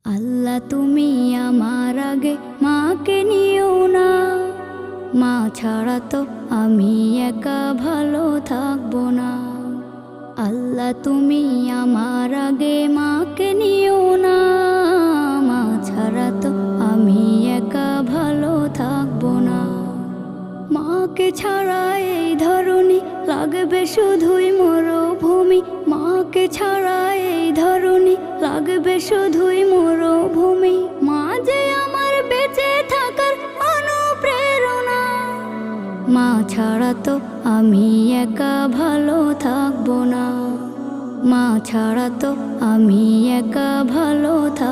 আল্লাহ তুমি আমার আগে মাকে নিও না, মা ছাড়া তো আমি একা ভালো থাকবো না। আল্লাহ তুমি আমার আগে মাকে নিও না, মা ছাড়া তো আমি একা ভালো থাকবো না। মাকে ছাড়া এই ধরনী লাগবে শুধুই মরুভূমি, মাকে ছাড়া এই ধরনী লাগবে শুধুই মরুভূমি। মা যে আমার বেঁচে থাকার অনুপ্রেরণা, মা ছাড়া তো আমি একা ভালো থাকবো না, মা ছাড়া তো আমি একা ভালো থাকবো